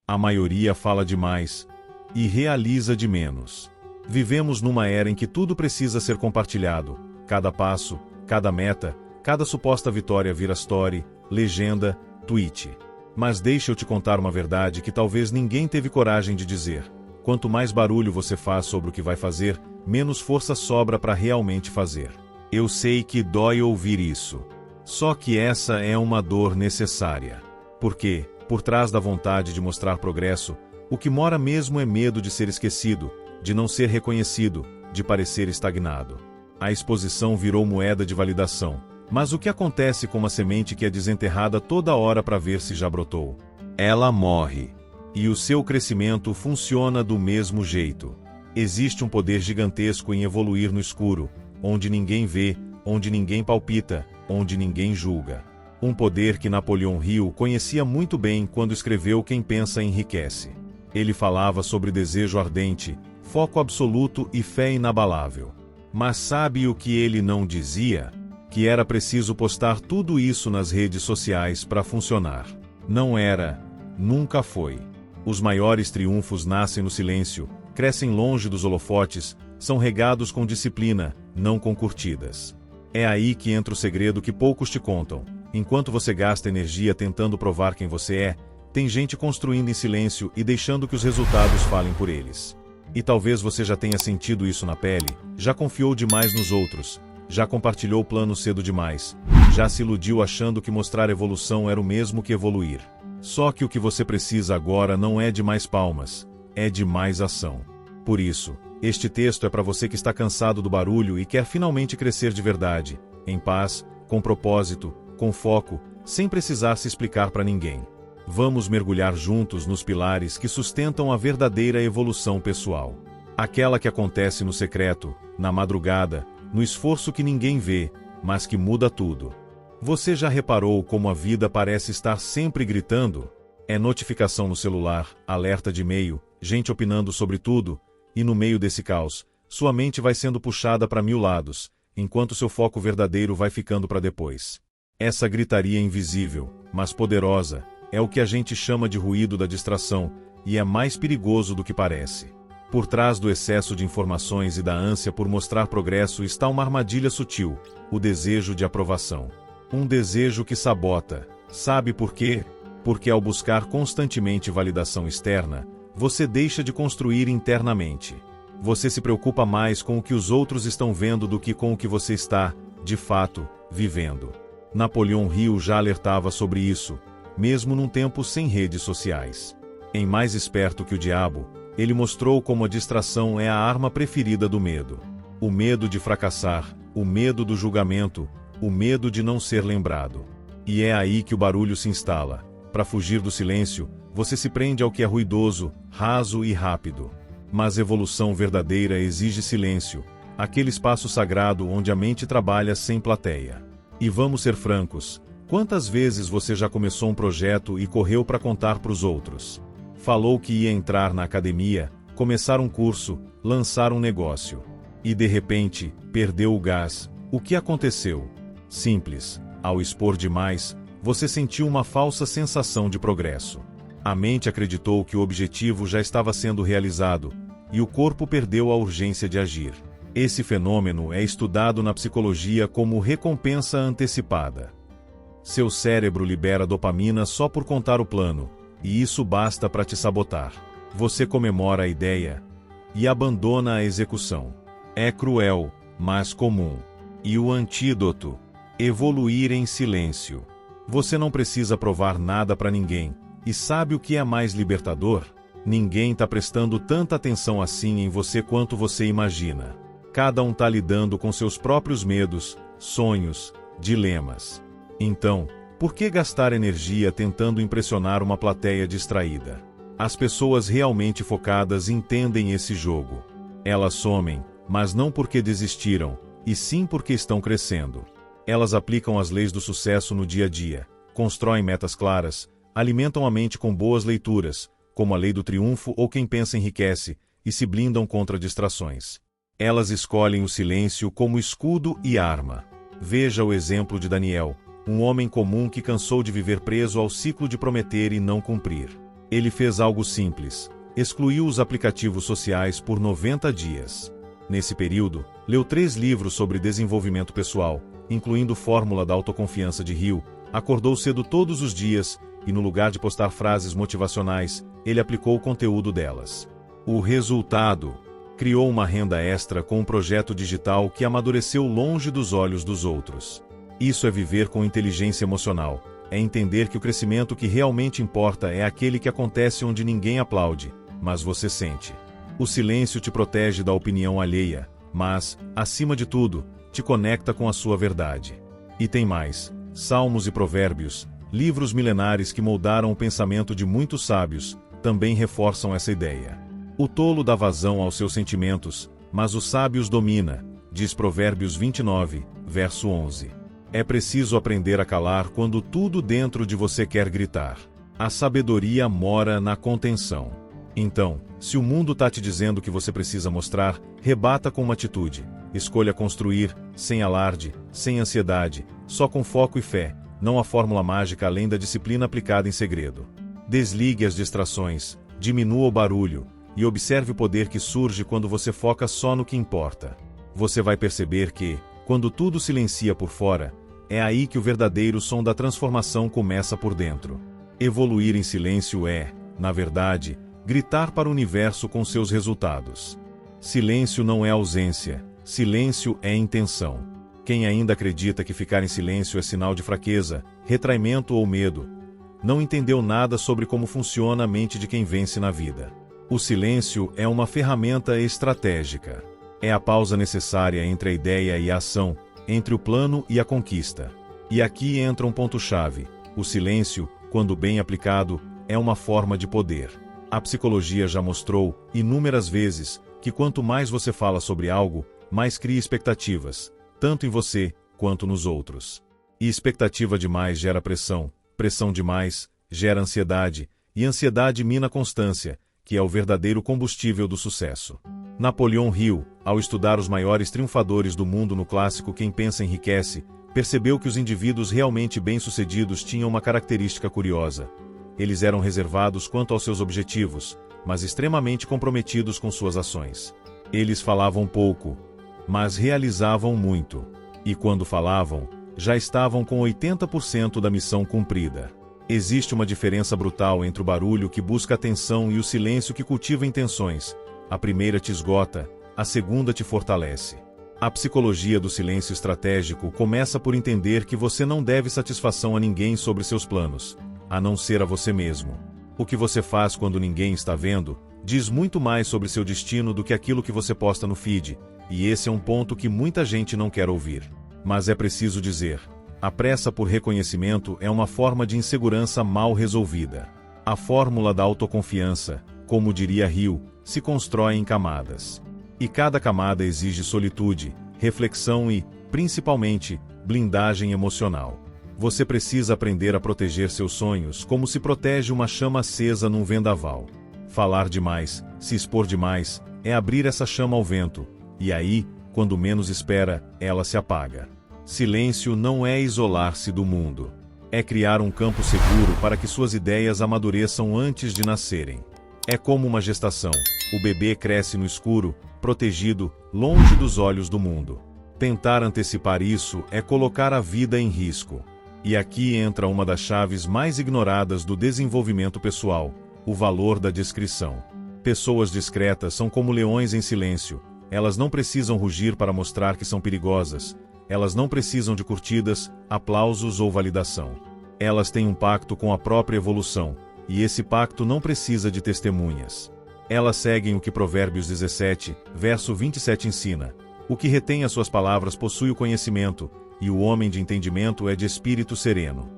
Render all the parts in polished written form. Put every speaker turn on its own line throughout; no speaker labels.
A maioria fala demais e realiza de menos. Vivemos numa era em que tudo precisa ser compartilhado. Cada passo, cada meta, cada suposta vitória vira story, legenda, tweet. Mas deixa eu te contar uma verdade que talvez ninguém teve coragem de dizer. Quanto mais barulho você faz sobre o que vai fazer, menos força sobra para realmente fazer. Eu sei que dói ouvir isso. Só que essa é uma dor necessária. Porque, por trás da vontade de mostrar progresso, o que mora mesmo é medo de ser esquecido, de não ser reconhecido, de parecer estagnado. A exposição virou moeda de validação. Mas o que acontece com uma semente que é desenterrada toda hora para ver se já brotou? Ela morre. E o seu crescimento funciona do mesmo jeito. Existe um poder gigantesco em evoluir no escuro, onde ninguém vê, onde ninguém palpita, onde ninguém julga. Um poder que Napoleão Hill conhecia muito bem quando escreveu Quem Pensa Enriquece. Ele falava sobre desejo ardente, foco absoluto e fé inabalável. Mas sabe o que ele não dizia? Que era preciso postar tudo isso nas redes sociais para funcionar. Não era, nunca foi. Os maiores triunfos nascem no silêncio, crescem longe dos holofotes, são regados com disciplina, não com curtidas. É aí que entra o segredo que poucos te contam. Enquanto você gasta energia tentando provar quem você é, tem gente construindo em silêncio e deixando que os resultados falem por eles. E talvez você já tenha sentido isso na pele, já confiou demais nos outros, já compartilhou planos cedo demais, já se iludiu achando que mostrar evolução era o mesmo que evoluir. Só que o que você precisa agora não é de mais palmas, é de mais ação. Por isso, este texto é para você que está cansado do barulho e quer finalmente crescer de verdade, em paz, com propósito, com foco, sem precisar se explicar para ninguém. Vamos mergulhar juntos nos pilares que sustentam a verdadeira evolução pessoal. Aquela que acontece no secreto, na madrugada, no esforço que ninguém vê, mas que muda tudo. Você já reparou como a vida parece estar sempre gritando? É notificação no celular, alerta de e-mail, gente opinando sobre tudo, e no meio desse caos, sua mente vai sendo puxada para 1000 lados, enquanto seu foco verdadeiro vai ficando para depois. Essa gritaria invisível, mas poderosa, é o que a gente chama de ruído da distração, e é mais perigoso do que parece. Por trás do excesso de informações e da ânsia por mostrar progresso está uma armadilha sutil, o desejo de aprovação. Um desejo que sabota. Sabe por quê? Porque ao buscar constantemente validação externa, você deixa de construir internamente. Você se preocupa mais com o que os outros estão vendo do que com o que você está, de fato, vivendo. Napoleão Hill já alertava sobre isso, mesmo num tempo sem redes sociais. Em Mais Esperto que o Diabo, ele mostrou como a distração é a arma preferida do medo. O medo de fracassar, o medo do julgamento, o medo de não ser lembrado. E é aí que o barulho se instala. Para fugir do silêncio, você se prende ao que é ruidoso, raso e rápido. Mas evolução verdadeira exige silêncio, aquele espaço sagrado onde a mente trabalha sem plateia. E vamos ser francos, quantas vezes você já começou um projeto e correu para contar para os outros? Falou que ia entrar na academia, começar um curso, lançar um negócio. E de repente, perdeu o gás. O que aconteceu? Simples. Ao expor demais, você sentiu uma falsa sensação de progresso. A mente acreditou que o objetivo já estava sendo realizado, e o corpo perdeu a urgência de agir. Esse fenômeno é estudado na psicologia como recompensa antecipada. Seu cérebro libera dopamina só por contar o plano, e isso basta para te sabotar. Você comemora a ideia e abandona a execução. É cruel, mas comum. E o antídoto? Evoluir em silêncio. Você não precisa provar nada para ninguém. E sabe o que é mais libertador? Ninguém está prestando tanta atenção assim em você quanto você imagina. Cada um está lidando com seus próprios medos, sonhos, dilemas. Então, por que gastar energia tentando impressionar uma plateia distraída? As pessoas realmente focadas entendem esse jogo. Elas somem, mas não porque desistiram, e sim porque estão crescendo. Elas aplicam as leis do sucesso no dia a dia, constroem metas claras, alimentam a mente com boas leituras, como a Lei do Triunfo ou Quem Pensa Enriquece, e se blindam contra distrações. Elas escolhem o silêncio como escudo e arma. Veja o exemplo de Daniel, um homem comum que cansou de viver preso ao ciclo de prometer e não cumprir. Ele fez algo simples: excluiu os aplicativos sociais por 90 dias. Nesse período, leu 3 livros sobre desenvolvimento pessoal, incluindo Fórmula da Autoconfiança de Hill, acordou cedo todos os dias e, no lugar de postar frases motivacionais, ele aplicou o conteúdo delas. O resultado: criou uma renda extra com um projeto digital que amadureceu longe dos olhos dos outros. Isso é viver com inteligência emocional, é entender que o crescimento que realmente importa é aquele que acontece onde ninguém aplaude, mas você sente. O silêncio te protege da opinião alheia, mas, acima de tudo, te conecta com a sua verdade. E tem mais: Salmos e Provérbios, livros milenares que moldaram o pensamento de muitos sábios, também reforçam essa ideia. O tolo dá vazão aos seus sentimentos, mas os sábios domina, diz Provérbios 29, verso 11. É preciso aprender a calar quando tudo dentro de você quer gritar. A sabedoria mora na contenção. Então, se o mundo está te dizendo que você precisa mostrar, rebata com uma atitude. Escolha construir, sem alarde, sem ansiedade, só com foco e fé, não há fórmula mágica além da disciplina aplicada em segredo. Desligue as distrações, diminua o barulho, e observe o poder que surge quando você foca só no que importa. Você vai perceber que, quando tudo silencia por fora, é aí que o verdadeiro som da transformação começa por dentro. Evoluir em silêncio é, na verdade, gritar para o universo com seus resultados. Silêncio não é ausência, silêncio é intenção. Quem ainda acredita que ficar em silêncio é sinal de fraqueza, retraimento ou medo, não entendeu nada sobre como funciona a mente de quem vence na vida. O silêncio é uma ferramenta estratégica. É a pausa necessária entre a ideia e a ação, entre o plano e a conquista. E aqui entra um ponto-chave: o silêncio, quando bem aplicado, é uma forma de poder. A psicologia já mostrou, inúmeras vezes, que quanto mais você fala sobre algo, mais cria expectativas, tanto em você, quanto nos outros. E expectativa demais gera pressão, pressão demais gera ansiedade, e ansiedade mina a constância, que é o verdadeiro combustível do sucesso. Napoleão Hill, ao estudar os maiores triunfadores do mundo no clássico Quem Pensa Enriquece, percebeu que os indivíduos realmente bem-sucedidos tinham uma característica curiosa. Eles eram reservados quanto aos seus objetivos, mas extremamente comprometidos com suas ações. Eles falavam pouco, mas realizavam muito. E quando falavam, já estavam com 80% da missão cumprida. Existe uma diferença brutal entre o barulho que busca atenção e o silêncio que cultiva intenções. A primeira te esgota, a segunda te fortalece. A psicologia do silêncio estratégico começa por entender que você não deve satisfação a ninguém sobre seus planos, a não ser a você mesmo. O que você faz quando ninguém está vendo, diz muito mais sobre seu destino do que aquilo que você posta no feed, e esse é um ponto que muita gente não quer ouvir. Mas é preciso dizer: a pressa por reconhecimento é uma forma de insegurança mal resolvida. A fórmula da autoconfiança, como diria Hill, se constrói em camadas. E cada camada exige solitude, reflexão e, principalmente, blindagem emocional. Você precisa aprender a proteger seus sonhos como se protege uma chama acesa num vendaval. Falar demais, se expor demais, é abrir essa chama ao vento, e aí, quando menos espera, ela se apaga. Silêncio não é isolar-se do mundo. É criar um campo seguro para que suas ideias amadureçam antes de nascerem. É como uma gestação. O bebê cresce no escuro, protegido, longe dos olhos do mundo. Tentar antecipar isso é colocar a vida em risco. E aqui entra uma das chaves mais ignoradas do desenvolvimento pessoal: o valor da discrição. Pessoas discretas são como leões em silêncio. Elas não precisam rugir para mostrar que são perigosas. Elas não precisam de curtidas, aplausos ou validação. Elas têm um pacto com a própria evolução, e esse pacto não precisa de testemunhas. Elas seguem o que Provérbios 17, verso 27 ensina: o que retém as suas palavras possui o conhecimento, e o homem de entendimento é de espírito sereno.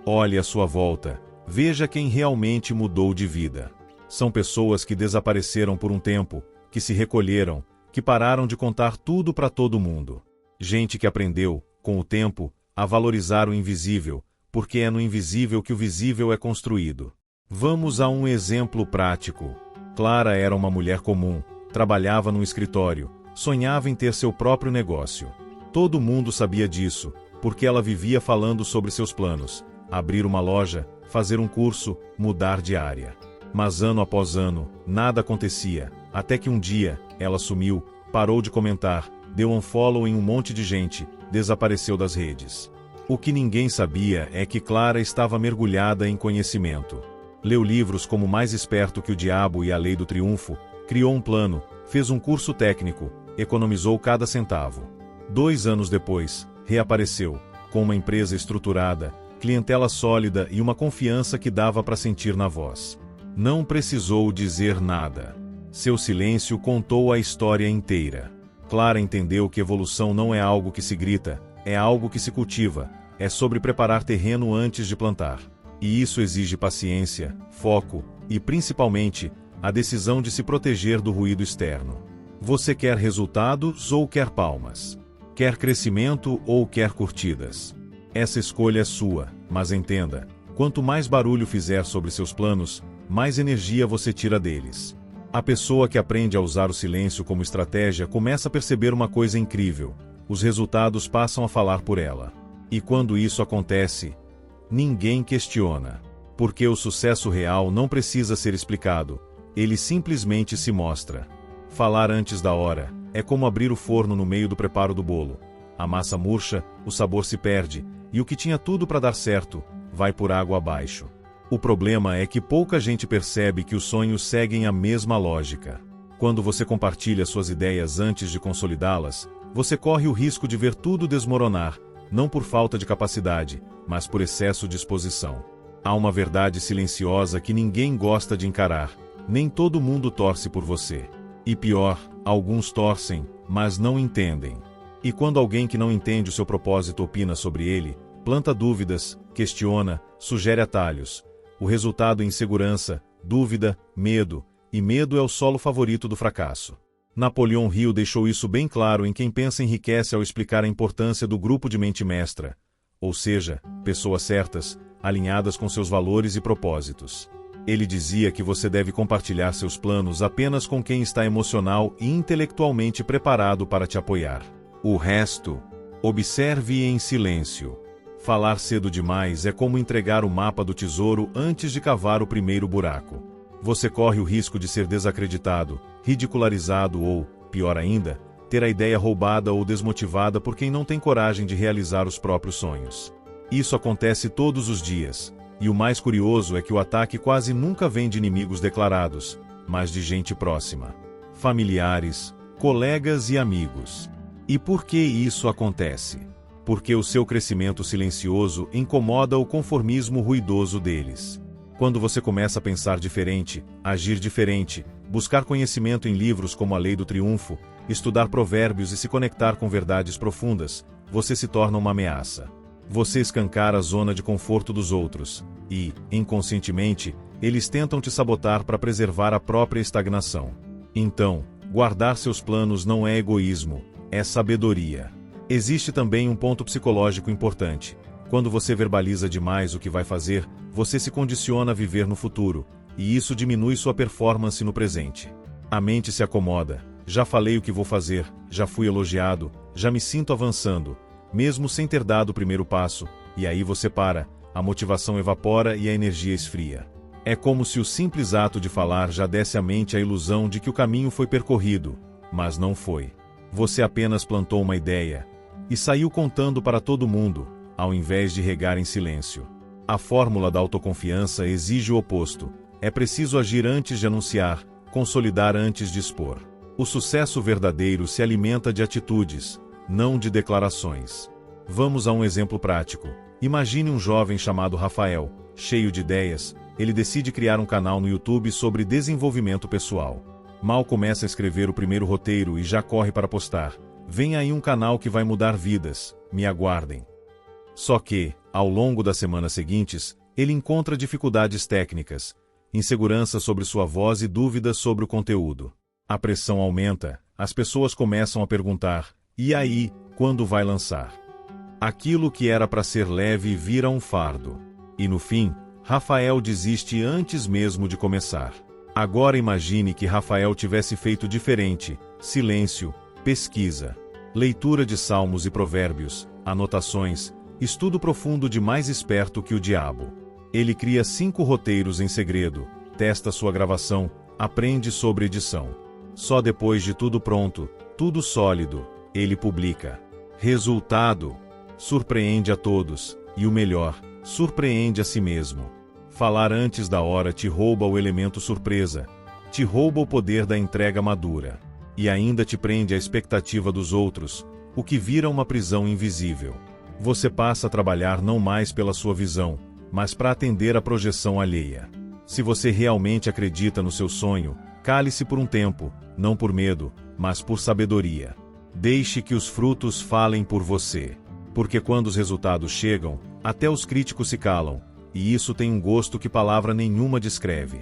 Olhe à sua volta, veja quem realmente mudou de vida. São pessoas que desapareceram por um tempo, que se recolheram, que pararam de contar tudo para todo mundo. Gente que aprendeu, com o tempo, a valorizar o invisível, porque é no invisível que o visível é construído. Vamos a um exemplo prático. Clara era uma mulher comum, trabalhava num escritório, sonhava em ter seu próprio negócio. Todo mundo sabia disso, porque ela vivia falando sobre seus planos: abrir uma loja, fazer um curso, mudar de área. Mas ano após ano, nada acontecia, até que um dia, ela sumiu, parou de comentar, deu unfollow em um monte de gente, desapareceu das redes. O que ninguém sabia é que Clara estava mergulhada em conhecimento. Leu livros como Mais Esperto que o Diabo e A Lei do Triunfo, criou um plano, fez um curso técnico, economizou cada centavo. 2 anos depois, reapareceu, com uma empresa estruturada, clientela sólida e uma confiança que dava para sentir na voz. Não precisou dizer nada. Seu silêncio contou a história inteira. Clara entendeu que evolução não é algo que se grita, é algo que se cultiva, é sobre preparar terreno antes de plantar. E isso exige paciência, foco e, principalmente, a decisão de se proteger do ruído externo. Você quer resultados ou quer palmas? Quer crescimento ou quer curtidas? Essa escolha é sua, mas entenda, quanto mais barulho fizer sobre seus planos, mais energia você tira deles. A pessoa que aprende a usar o silêncio como estratégia começa a perceber uma coisa incrível: os resultados passam a falar por ela. E quando isso acontece, ninguém questiona. Porque o sucesso real não precisa ser explicado, ele simplesmente se mostra. Falar antes da hora é como abrir o forno no meio do preparo do bolo. A massa murcha, o sabor se perde, e o que tinha tudo para dar certo, vai por água abaixo. O problema é que pouca gente percebe que os sonhos seguem a mesma lógica. Quando você compartilha suas ideias antes de consolidá-las, você corre o risco de ver tudo desmoronar, não por falta de capacidade, mas por excesso de exposição. Há uma verdade silenciosa que ninguém gosta de encarar: nem todo mundo torce por você. E pior, alguns torcem, mas não entendem. E quando alguém que não entende o seu propósito opina sobre ele, planta dúvidas, questiona, sugere atalhos, o resultado é insegurança, dúvida, medo, e medo é o solo favorito do fracasso. Napoleão Hill deixou isso bem claro em Quem Pensa Enriquece ao explicar a importância do grupo de mente mestra, ou seja, pessoas certas, alinhadas com seus valores e propósitos. Ele dizia que você deve compartilhar seus planos apenas com quem está emocional e intelectualmente preparado para te apoiar. O resto, observe em silêncio. Falar cedo demais é como entregar o mapa do tesouro antes de cavar o primeiro buraco. Você corre o risco de ser desacreditado, ridicularizado ou, pior ainda, ter a ideia roubada ou desmotivada por quem não tem coragem de realizar os próprios sonhos. Isso acontece todos os dias, e o mais curioso é que o ataque quase nunca vem de inimigos declarados, mas de gente próxima. Familiares, colegas e amigos. E por que isso acontece? Porque o seu crescimento silencioso incomoda o conformismo ruidoso deles. Quando você começa a pensar diferente, agir diferente, buscar conhecimento em livros como A Lei do Triunfo, estudar provérbios e se conectar com verdades profundas, você se torna uma ameaça. Você escancara a zona de conforto dos outros, e, inconscientemente, eles tentam te sabotar para preservar a própria estagnação. Então, guardar seus planos não é egoísmo, é sabedoria. Existe também um ponto psicológico importante. Quando você verbaliza demais o que vai fazer, você se condiciona a viver no futuro, e isso diminui sua performance no presente. A mente se acomoda. Já falei o que vou fazer, já fui elogiado, já me sinto avançando, mesmo sem ter dado o primeiro passo, e aí você para, a motivação evapora e a energia esfria. É como se o simples ato de falar já desse à mente a ilusão de que o caminho foi percorrido, mas não foi. Você apenas plantou uma ideia e saiu contando para todo mundo, ao invés de regar em silêncio. A fórmula da autoconfiança exige o oposto. É preciso agir antes de anunciar, consolidar antes de expor. O sucesso verdadeiro se alimenta de atitudes, não de declarações. Vamos a um exemplo prático. Imagine um jovem chamado Rafael, cheio de ideias. Ele decide criar um canal no YouTube sobre desenvolvimento pessoal. Mal começa a escrever o primeiro roteiro e já corre para postar: vem aí um canal que vai mudar vidas, me aguardem. Só que, ao longo das semanas seguintes, ele encontra dificuldades técnicas, insegurança sobre sua voz e dúvidas sobre o conteúdo. A pressão aumenta, as pessoas começam a perguntar: e aí, quando vai lançar? Aquilo que era para ser leve vira um fardo. E no fim, Rafael desiste antes mesmo de começar. Agora imagine que Rafael tivesse feito diferente: silêncio, pesquisa, leitura de salmos e provérbios, anotações, estudo profundo de Mais Esperto que o Diabo. Ele cria 5 roteiros em segredo, testa sua gravação, aprende sobre edição. Só depois de tudo pronto, tudo sólido, ele publica. Resultado: surpreende a todos, e o melhor, surpreende a si mesmo. Falar antes da hora te rouba o elemento surpresa, te rouba o poder da entrega madura, e ainda te prende à expectativa dos outros, o que vira uma prisão invisível. Você passa a trabalhar não mais pela sua visão, mas para atender à projeção alheia. Se você realmente acredita no seu sonho, cale-se por um tempo, não por medo, mas por sabedoria. Deixe que os frutos falem por você. Porque quando os resultados chegam, até os críticos se calam, e isso tem um gosto que palavra nenhuma descreve.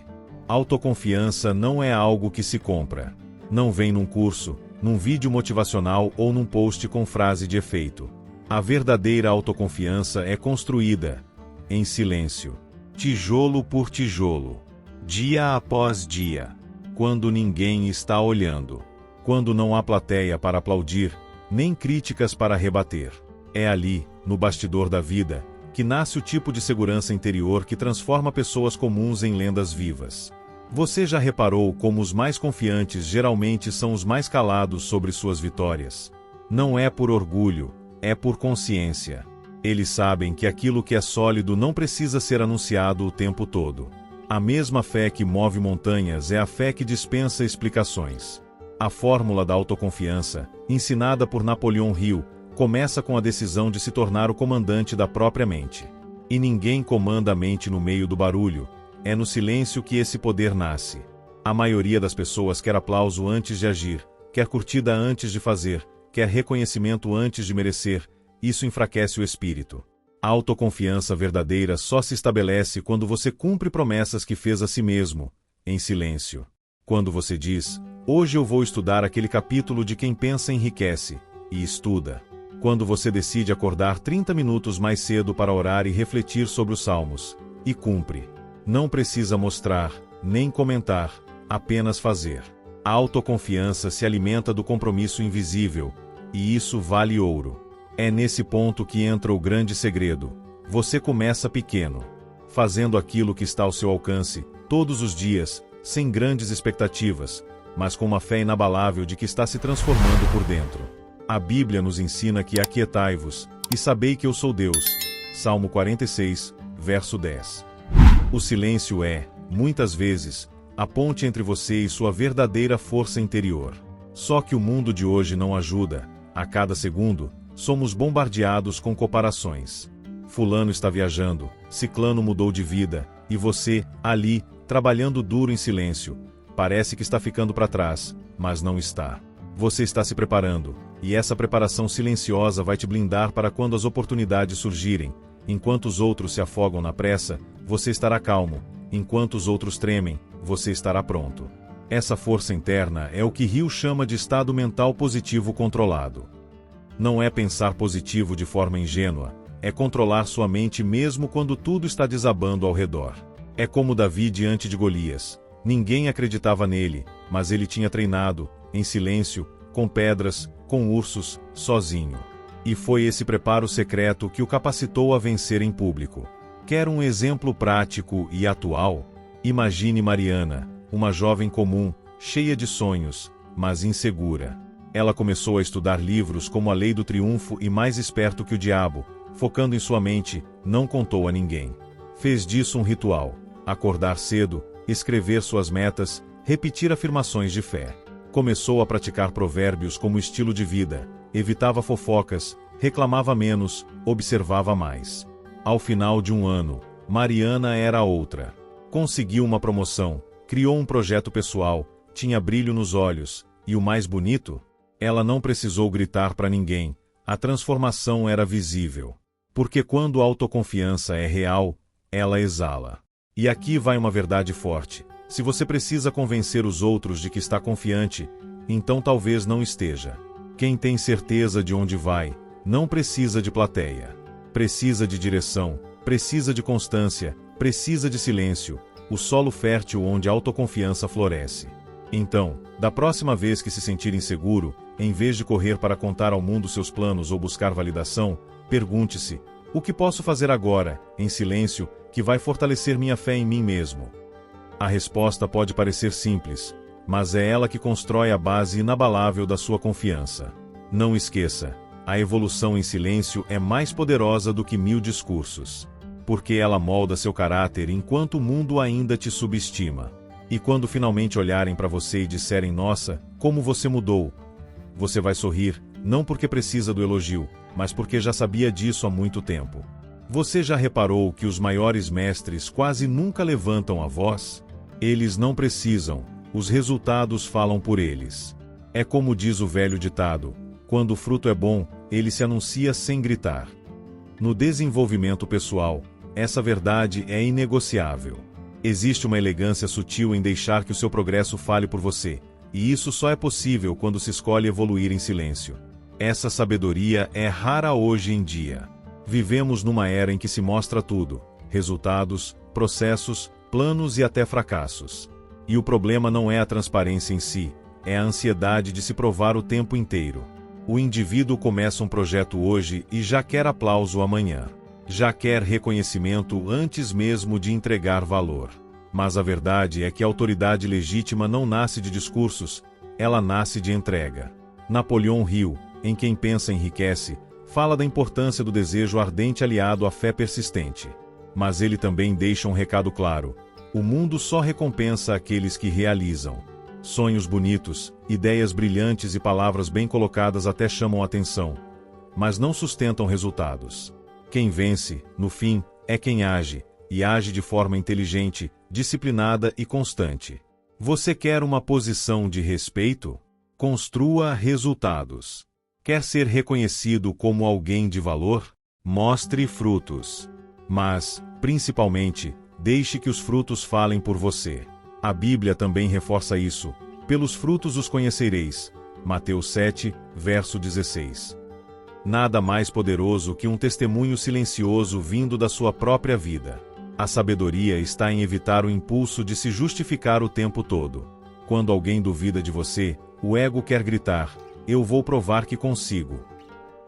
Autoconfiança não é algo que se compra. Não vem num curso, num vídeo motivacional ou num post com frase de efeito. A verdadeira autoconfiança é construída em silêncio, tijolo por tijolo, dia após dia, quando ninguém está olhando, quando não há plateia para aplaudir, nem críticas para rebater. É ali, no bastidor da vida, que nasce o tipo de segurança interior que transforma pessoas comuns em lendas vivas. Você já reparou como os mais confiantes geralmente são os mais calados sobre suas vitórias? Não é por orgulho, é por consciência. Eles sabem que aquilo que é sólido não precisa ser anunciado o tempo todo. A mesma fé que move montanhas é a fé que dispensa explicações. A fórmula da autoconfiança, ensinada por Napoleão Hill, começa com a decisão de se tornar o comandante da própria mente. E ninguém comanda a mente no meio do barulho, é no silêncio que esse poder nasce. A maioria das pessoas quer aplauso antes de agir, quer curtida antes de fazer, quer reconhecimento antes de merecer. Isso enfraquece o espírito. A autoconfiança verdadeira só se estabelece quando você cumpre promessas que fez a si mesmo, em silêncio. Quando você diz, hoje eu vou estudar aquele capítulo de Quem Pensa Enriquece, e estuda. Quando você decide acordar 30 minutos mais cedo para orar e refletir sobre os salmos, e cumpre. Não precisa mostrar, nem comentar, apenas fazer. A autoconfiança se alimenta do compromisso invisível, e isso vale ouro. É nesse ponto que entra o grande segredo. Você começa pequeno, fazendo aquilo que está ao seu alcance, todos os dias, sem grandes expectativas, mas com uma fé inabalável de que está se transformando por dentro. A Bíblia nos ensina que aquietai-vos, e sabei que eu sou Deus. Salmo 46, verso 10. O silêncio é, muitas vezes, a ponte entre você e sua verdadeira força interior. Só que o mundo de hoje não ajuda. A cada segundo, somos bombardeados com comparações. Fulano está viajando, ciclano mudou de vida, e você, ali, trabalhando duro em silêncio. Parece que está ficando para trás, mas não está. Você está se preparando, e essa preparação silenciosa vai te blindar para quando as oportunidades surgirem. Enquanto os outros se afogam na pressa, você estará calmo. Enquanto os outros tremem, você estará pronto. Essa força interna é o que Hill chama de estado mental positivo controlado. Não é pensar positivo de forma ingênua, é controlar sua mente mesmo quando tudo está desabando ao redor. É como Davi diante de Golias. Ninguém acreditava nele, mas ele tinha treinado, em silêncio, com pedras, com ursos, sozinho. E foi esse preparo secreto que o capacitou a vencer em público. Quer um exemplo prático e atual? Imagine Mariana, uma jovem comum, cheia de sonhos, mas insegura. Ela começou a estudar livros como A Lei do Triunfo e Mais Esperto que o Diabo, focando em sua mente, não contou a ninguém. Fez disso um ritual: acordar cedo, escrever suas metas, repetir afirmações de fé. Começou a praticar provérbios como estilo de vida, evitava fofocas, reclamava menos, observava mais. Ao final de um ano, Mariana era outra. Conseguiu uma promoção, criou um projeto pessoal, tinha brilho nos olhos, e o mais bonito? Ela não precisou gritar para ninguém, a transformação era visível. Porque quando a autoconfiança é real, ela exala. E aqui vai uma verdade forte: se você precisa convencer os outros de que está confiante, então talvez não esteja. Quem tem certeza de onde vai, não precisa de plateia. Precisa de direção, precisa de constância, precisa de silêncio, o solo fértil onde a autoconfiança floresce. Então, da próxima vez que se sentir inseguro, em vez de correr para contar ao mundo seus planos ou buscar validação, pergunte-se: o que posso fazer agora, em silêncio, que vai fortalecer minha fé em mim mesmo? A resposta pode parecer simples, mas é ela que constrói a base inabalável da sua confiança. Não esqueça, a evolução em silêncio é mais poderosa do que 1000 discursos. Porque ela molda seu caráter enquanto o mundo ainda te subestima. E quando finalmente olharem para você e disserem: "Nossa, como você mudou", você vai sorrir, não porque precisa do elogio, mas porque já sabia disso há muito tempo. Você já reparou que os maiores mestres quase nunca levantam a voz? Eles não precisam, os resultados falam por eles. É como diz o velho ditado: quando o fruto é bom, ele se anuncia sem gritar. No desenvolvimento pessoal, essa verdade é inegociável. Existe uma elegância sutil em deixar que o seu progresso fale por você, e isso só é possível quando se escolhe evoluir em silêncio. Essa sabedoria é rara hoje em dia. Vivemos numa era em que se mostra tudo: resultados, processos, planos e até fracassos. E o problema não é a transparência em si, é a ansiedade de se provar o tempo inteiro. O indivíduo começa um projeto hoje e já quer aplauso amanhã. Já quer reconhecimento antes mesmo de entregar valor. Mas a verdade é que a autoridade legítima não nasce de discursos, ela nasce de entrega. Napoleão Hill, em Quem Pensa Enriquece, fala da importância do desejo ardente aliado à fé persistente. Mas ele também deixa um recado claro: o mundo só recompensa aqueles que realizam. Sonhos bonitos, ideias brilhantes e palavras bem colocadas até chamam a atenção, mas não sustentam resultados. Quem vence, no fim, é quem age, e age de forma inteligente, disciplinada e constante. Você quer uma posição de respeito? Construa resultados. Quer ser reconhecido como alguém de valor? Mostre frutos. Mas, principalmente, deixe que os frutos falem por você. A Bíblia também reforça isso: pelos frutos os conhecereis. Mateus 7, verso 16. Nada mais poderoso que um testemunho silencioso vindo da sua própria vida. A sabedoria está em evitar o impulso de se justificar o tempo todo. Quando alguém duvida de você, o ego quer gritar: "Eu vou provar que consigo."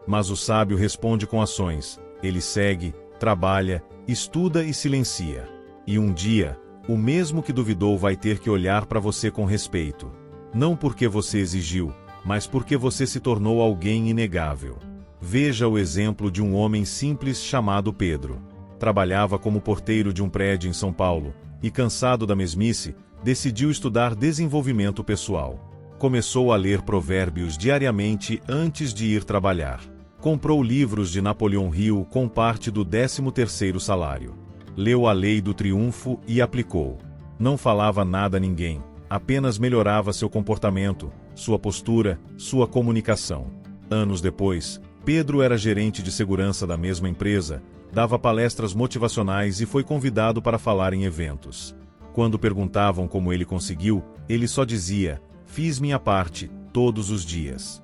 Mas o sábio responde com ações. Ele segue, trabalha, estuda e silencia. E um dia, o mesmo que duvidou vai ter que olhar para você com respeito. Não porque você exigiu, mas porque você se tornou alguém inegável. Veja o exemplo de um homem simples chamado Pedro. Trabalhava como porteiro de um prédio em São Paulo, e cansado da mesmice, decidiu estudar desenvolvimento pessoal. Começou a ler provérbios diariamente antes de ir trabalhar. Comprou livros de Napoleão Hill com parte do 13º salário. Leu a Lei do Triunfo e aplicou. Não falava nada a ninguém, apenas melhorava seu comportamento, sua postura, sua comunicação. Anos depois, Pedro era gerente de segurança da mesma empresa, dava palestras motivacionais e foi convidado para falar em eventos. Quando perguntavam como ele conseguiu, ele só dizia: "Fiz minha parte, todos os dias."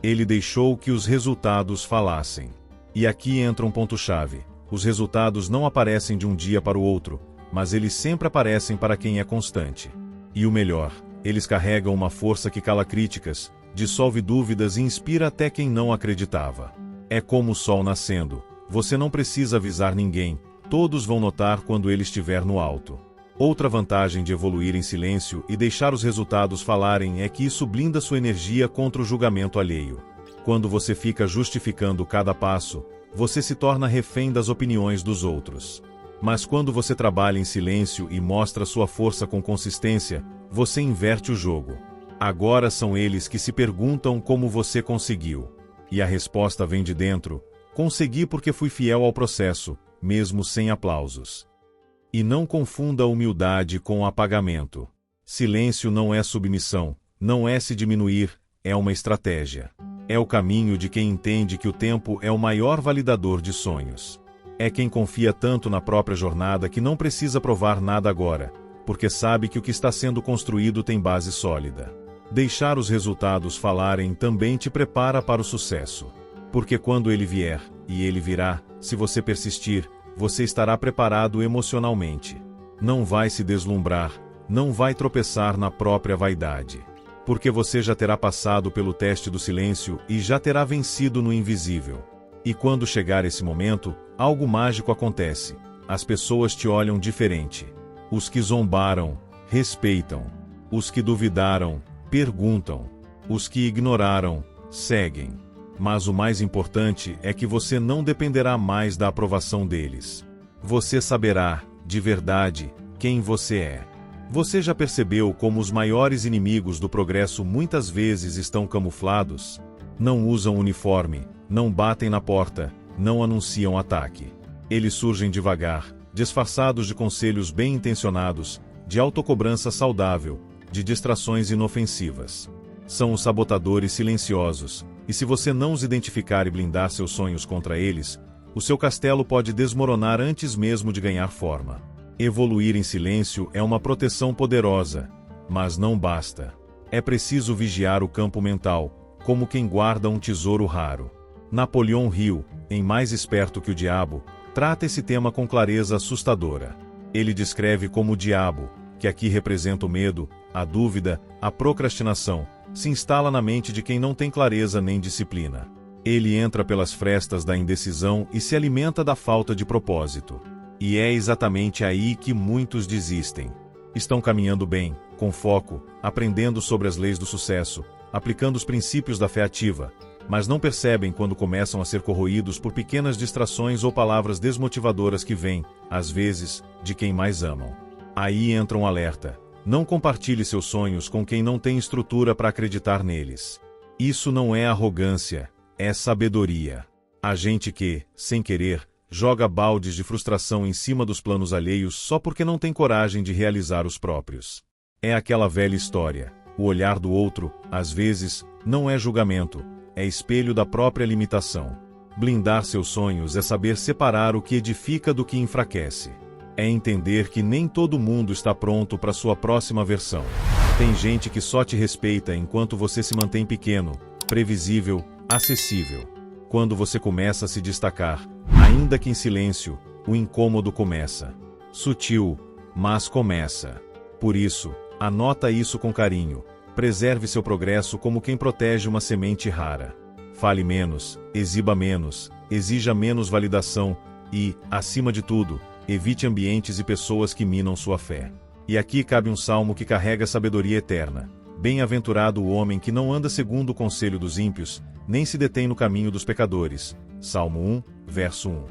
Ele deixou que os resultados falassem. E aqui entra um ponto-chave: os resultados não aparecem de um dia para o outro, mas eles sempre aparecem para quem é constante. E o melhor, eles carregam uma força que cala críticas, dissolve dúvidas e inspira até quem não acreditava. É como o sol nascendo: você não precisa avisar ninguém, todos vão notar quando ele estiver no alto. Outra vantagem de evoluir em silêncio e deixar os resultados falarem é que isso blinda sua energia contra o julgamento alheio. Quando você fica justificando cada passo, você se torna refém das opiniões dos outros. Mas quando você trabalha em silêncio e mostra sua força com consistência, você inverte o jogo. Agora são eles que se perguntam como você conseguiu. E a resposta vem de dentro: consegui porque fui fiel ao processo, mesmo sem aplausos. E não confunda a humildade com apagamento. Silêncio não é submissão, não é se diminuir, é uma estratégia. É o caminho de quem entende que o tempo é o maior validador de sonhos. É quem confia tanto na própria jornada que não precisa provar nada agora, porque sabe que o que está sendo construído tem base sólida. Deixar os resultados falarem também te prepara para o sucesso. Porque quando ele vier, e ele virá, se você persistir, você estará preparado emocionalmente. Não vai se deslumbrar, não vai tropeçar na própria vaidade. Porque você já terá passado pelo teste do silêncio e já terá vencido no invisível. E quando chegar esse momento, algo mágico acontece. As pessoas te olham diferente. Os que zombaram, respeitam. Os que duvidaram, perguntam. Os que ignoraram, seguem. Mas o mais importante é que você não dependerá mais da aprovação deles. Você saberá, de verdade, quem você é. Você já percebeu como os maiores inimigos do progresso muitas vezes estão camuflados? Não usam uniforme, não batem na porta, não anunciam ataque. Eles surgem devagar, disfarçados de conselhos bem-intencionados, de autocobrança saudável, de distrações inofensivas. São os sabotadores silenciosos, e se você não os identificar e blindar seus sonhos contra eles, o seu castelo pode desmoronar antes mesmo de ganhar forma. Evoluir em silêncio é uma proteção poderosa, mas não basta. É preciso vigiar o campo mental, como quem guarda um tesouro raro. Napoleon Hill, em Mais Esperto que o Diabo, trata esse tema com clareza assustadora. Ele descreve como o diabo, que aqui representa o medo, a dúvida, a procrastinação, se instala na mente de quem não tem clareza nem disciplina. Ele entra pelas frestas da indecisão e se alimenta da falta de propósito. E é exatamente aí que muitos desistem. Estão caminhando bem, com foco, aprendendo sobre as leis do sucesso, aplicando os princípios da fé ativa, mas não percebem quando começam a ser corroídos por pequenas distrações ou palavras desmotivadoras que vêm, às vezes, de quem mais amam. Aí entra um alerta: não compartilhe seus sonhos com quem não tem estrutura para acreditar neles. Isso não é arrogância, é sabedoria. Há gente que, sem querer, joga baldes de frustração em cima dos planos alheios só porque não tem coragem de realizar os próprios. É aquela velha história: o olhar do outro, às vezes, não é julgamento, é espelho da própria limitação. Blindar seus sonhos é saber separar o que edifica do que enfraquece. É entender que nem todo mundo está pronto para sua próxima versão. Tem gente que só te respeita enquanto você se mantém pequeno, previsível, acessível. Quando você começa a se destacar, ainda que em silêncio, o incômodo começa. Sutil, mas começa. Por isso, anota isso com carinho. Preserve seu progresso como quem protege uma semente rara. Fale menos, exiba menos, exija menos validação e, acima de tudo, evite ambientes e pessoas que minam sua fé. E aqui cabe um salmo que carrega sabedoria eterna. Bem-aventurado o homem que não anda segundo o conselho dos ímpios, nem se detém no caminho dos pecadores. Salmo 1, verso 1.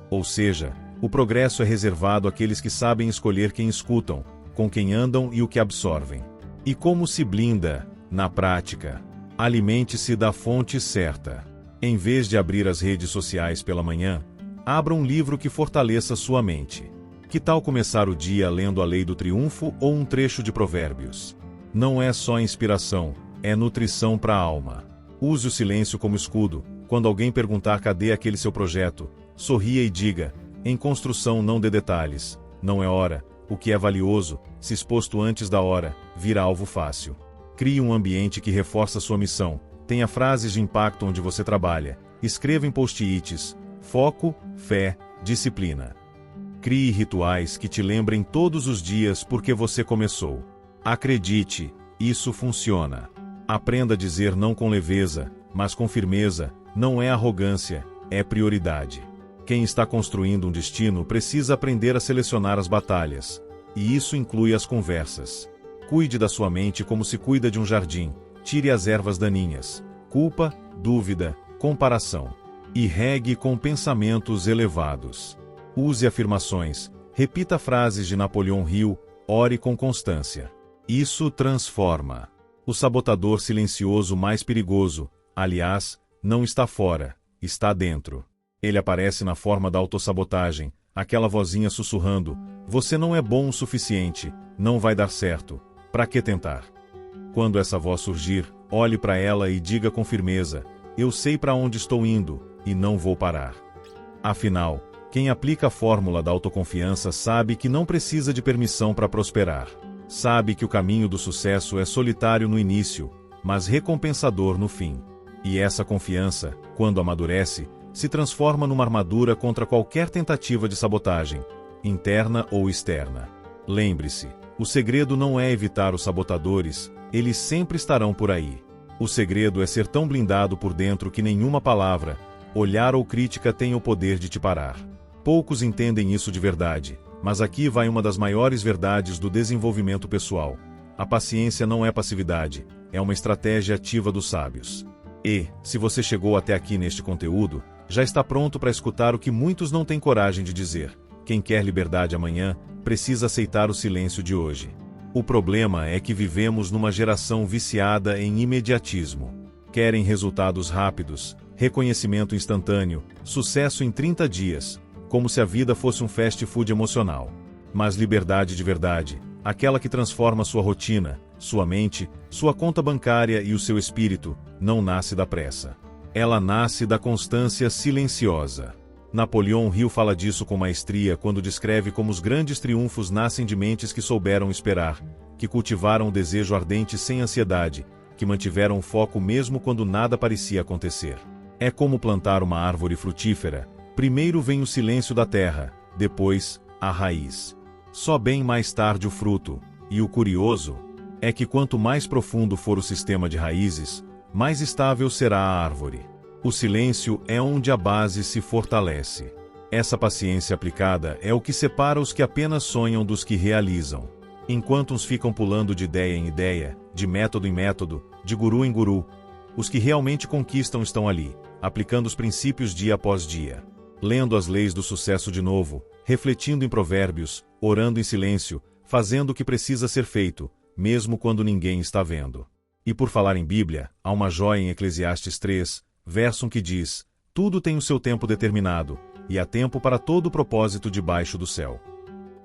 Ou seja, o progresso é reservado àqueles que sabem escolher quem escutam, com quem andam e o que absorvem. E como se blinda, na prática? Alimente-se da fonte certa. Em vez de abrir as redes sociais pela manhã, abra um livro que fortaleça sua mente. Que tal começar o dia lendo A Lei do Triunfo ou um trecho de Provérbios? Não é só inspiração, é nutrição para a alma. Use o silêncio como escudo. Quando alguém perguntar cadê aquele seu projeto, sorria e diga: em construção não dê detalhes, não é hora. O que é valioso, se exposto antes da hora, vira alvo fácil. Crie um ambiente que reforça sua missão. Tenha frases de impacto onde você trabalha. Escreva em post-its: foco, fé, disciplina. Crie rituais que te lembrem todos os dias porque você começou. Acredite, isso funciona. Aprenda a dizer não com leveza, mas com firmeza. Não é arrogância, é prioridade. Quem está construindo um destino precisa aprender a selecionar as batalhas. E isso inclui as conversas. Cuide da sua mente como se cuida de um jardim. Tire as ervas daninhas. Culpa, dúvida, comparação. E regue com pensamentos elevados. Use afirmações. Repita frases de Napoleon Hill. Ore com constância. Isso transforma. O sabotador silencioso mais perigoso, aliás, não está fora, está dentro. Ele aparece na forma da autossabotagem, aquela vozinha sussurrando: você não é bom o suficiente, não vai dar certo, para que tentar? Quando essa voz surgir, olhe para ela e diga com firmeza: eu sei para onde estou indo, e não vou parar. Afinal, quem aplica a fórmula da autoconfiança sabe que não precisa de permissão para prosperar. Sabe que o caminho do sucesso é solitário no início, mas recompensador no fim. E essa confiança, quando amadurece, se transforma numa armadura contra qualquer tentativa de sabotagem, interna ou externa. Lembre-se, o segredo não é evitar os sabotadores, eles sempre estarão por aí. O segredo é ser tão blindado por dentro que nenhuma palavra, olhar ou crítica tenha o poder de te parar. Poucos entendem isso de verdade, Mas aqui vai uma das maiores verdades do desenvolvimento pessoal. A paciência não é passividade, é uma estratégia ativa dos sábios. E, se você chegou até aqui neste conteúdo, já está pronto para escutar o que muitos não têm coragem de dizer. Quem quer liberdade amanhã, precisa aceitar o silêncio de hoje. O problema é que vivemos numa geração viciada em imediatismo. Querem resultados rápidos, reconhecimento instantâneo, sucesso em 30 dias, como se a vida fosse um fast food emocional. Mas liberdade de verdade, aquela que transforma sua rotina, sua mente, sua conta bancária e o seu espírito, não nasce da pressa. Ela nasce da constância silenciosa. Napoleão Hill fala disso com maestria quando descreve como os grandes triunfos nascem de mentes que souberam esperar, que cultivaram o desejo ardente sem ansiedade, que mantiveram o foco mesmo quando nada parecia acontecer. É como plantar uma árvore frutífera. Primeiro vem o silêncio da terra, depois, a raiz. Só bem mais tarde o fruto, e o curioso é que quanto mais profundo for o sistema de raízes, mais estável será a árvore. O silêncio é onde a base se fortalece. Essa paciência aplicada é o que separa os que apenas sonham dos que realizam. Enquanto uns ficam pulando de ideia em ideia, de método em método, de guru em guru, os que realmente conquistam estão ali, aplicando os princípios dia após dia, lendo as leis do sucesso de novo, refletindo em provérbios, orando em silêncio, fazendo o que precisa ser feito, mesmo quando ninguém está vendo. E por falar em Bíblia, há uma joia em Eclesiastes 3, verso 1 que diz: tudo tem o seu tempo determinado, e há tempo para todo o propósito debaixo do céu.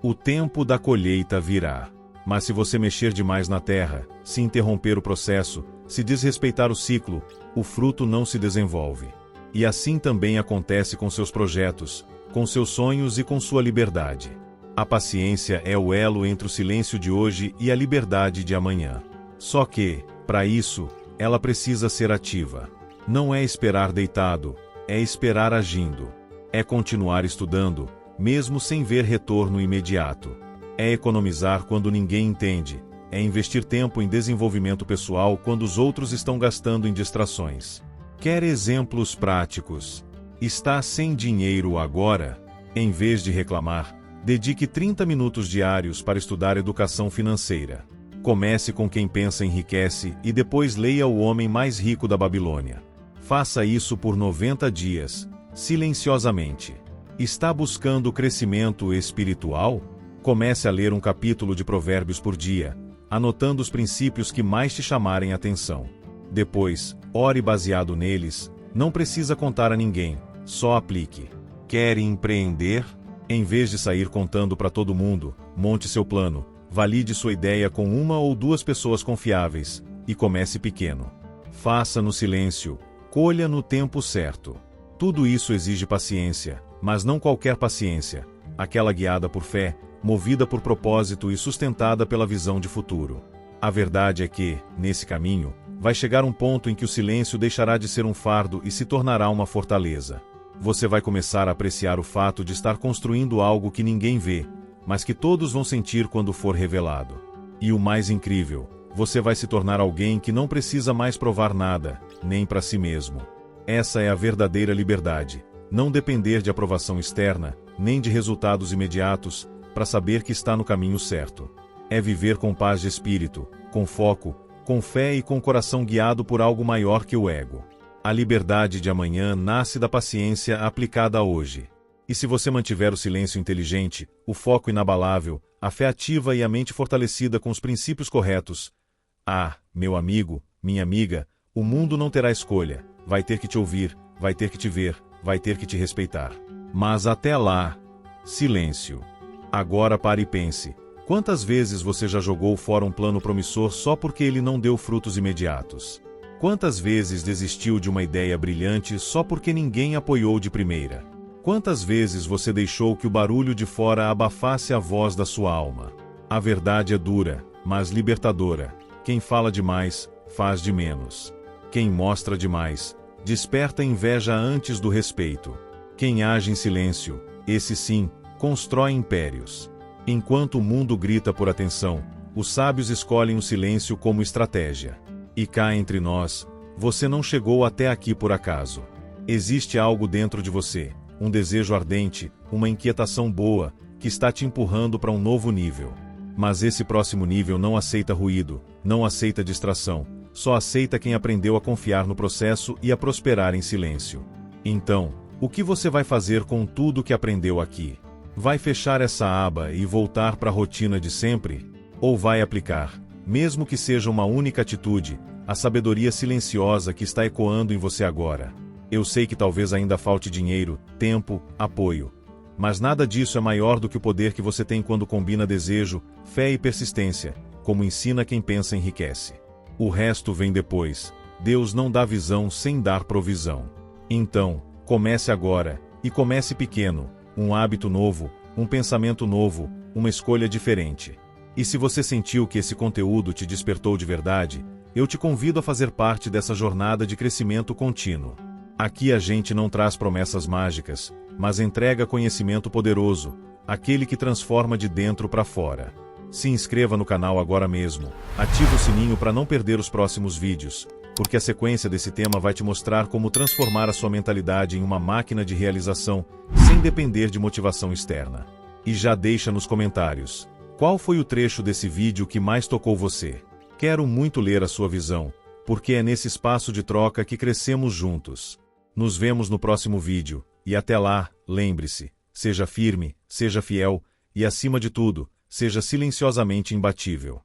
O tempo da colheita virá. Mas se você mexer demais na terra, se interromper o processo, se desrespeitar o ciclo, o fruto não se desenvolve. E assim também acontece com seus projetos, com seus sonhos e com sua liberdade. A paciência é o elo entre o silêncio de hoje e a liberdade de amanhã. Só que, para isso, ela precisa ser ativa. Não é esperar deitado, é esperar agindo. É continuar estudando, mesmo sem ver retorno imediato. É economizar quando ninguém entende. É investir tempo em desenvolvimento pessoal quando os outros estão gastando em distrações. Quer exemplos práticos? Está sem dinheiro agora? Em vez de reclamar, dedique 30 minutos diários para estudar educação financeira. Comece com Quem Pensa Enriquece e depois leia O Homem Mais Rico da Babilônia. Faça isso por 90 dias, silenciosamente. Está buscando crescimento espiritual? Comece a ler um capítulo de Provérbios por dia, anotando os princípios que mais te chamarem a atenção. Depois, ore baseado neles, não precisa contar a ninguém, só aplique. Quer empreender? Em vez de sair contando para todo mundo, monte seu plano, valide sua ideia com uma ou duas pessoas confiáveis, e comece pequeno. Faça no silêncio, colha no tempo certo. Tudo isso exige paciência, mas não qualquer paciência, aquela guiada por fé, movida por propósito e sustentada pela visão de futuro. A verdade é que, nesse caminho, vai chegar um ponto em que o silêncio deixará de ser um fardo e se tornará uma fortaleza. Você vai começar a apreciar o fato de estar construindo algo que ninguém vê, mas que todos vão sentir quando for revelado. E o mais incrível, você vai se tornar alguém que não precisa mais provar nada, nem para si mesmo. Essa é a verdadeira liberdade. Não depender de aprovação externa, nem de resultados imediatos, para saber que está no caminho certo. É viver com paz de espírito, com foco, com fé e com o coração guiado por algo maior que o ego. A liberdade de amanhã nasce da paciência aplicada hoje. E se você mantiver o silêncio inteligente, o foco inabalável, a fé ativa e a mente fortalecida com os princípios corretos, meu amigo, minha amiga, o mundo não terá escolha, vai ter que te ouvir, vai ter que te ver, vai ter que te respeitar. Mas até lá, silêncio. Agora pare e pense, quantas vezes você já jogou fora um plano promissor só porque ele não deu frutos imediatos? Quantas vezes desistiu de uma ideia brilhante só porque ninguém apoiou de primeira? Quantas vezes você deixou que o barulho de fora abafasse a voz da sua alma? A verdade é dura, mas libertadora. Quem fala demais, faz de menos. Quem mostra demais, desperta inveja antes do respeito. Quem age em silêncio, esse sim, constrói impérios. Enquanto o mundo grita por atenção, os sábios escolhem o silêncio como estratégia. E cá entre nós, você não chegou até aqui por acaso. Existe algo dentro de você, um desejo ardente, uma inquietação boa, que está te empurrando para um novo nível. Mas esse próximo nível não aceita ruído, não aceita distração, só aceita quem aprendeu a confiar no processo e a prosperar em silêncio. Então, o que você vai fazer com tudo que aprendeu aqui? Vai fechar essa aba e voltar para a rotina de sempre? Ou vai aplicar, mesmo que seja uma única atitude, a sabedoria silenciosa que está ecoando em você agora? Eu sei que talvez ainda falte dinheiro, tempo, apoio. Mas nada disso é maior do que o poder que você tem quando combina desejo, fé e persistência, como ensina quem pensa enriquece. O resto vem depois. Deus não dá visão sem dar provisão. Então, comece agora, e comece pequeno, um hábito novo, um pensamento novo, uma escolha diferente. E se você sentiu que esse conteúdo te despertou de verdade, eu te convido a fazer parte dessa jornada de crescimento contínuo. Aqui a gente não traz promessas mágicas, mas entrega conhecimento poderoso, aquele que transforma de dentro para fora. Se inscreva no canal agora mesmo, ative o sininho para não perder os próximos vídeos, porque a sequência desse tema vai te mostrar como transformar a sua mentalidade em uma máquina de realização, sem depender de motivação externa. E já deixa nos comentários, qual foi o trecho desse vídeo que mais tocou você? Quero muito ler a sua visão, porque é nesse espaço de troca que crescemos juntos. Nos vemos no próximo vídeo, e até lá, lembre-se, seja firme, seja fiel, e acima de tudo, seja silenciosamente imbatível.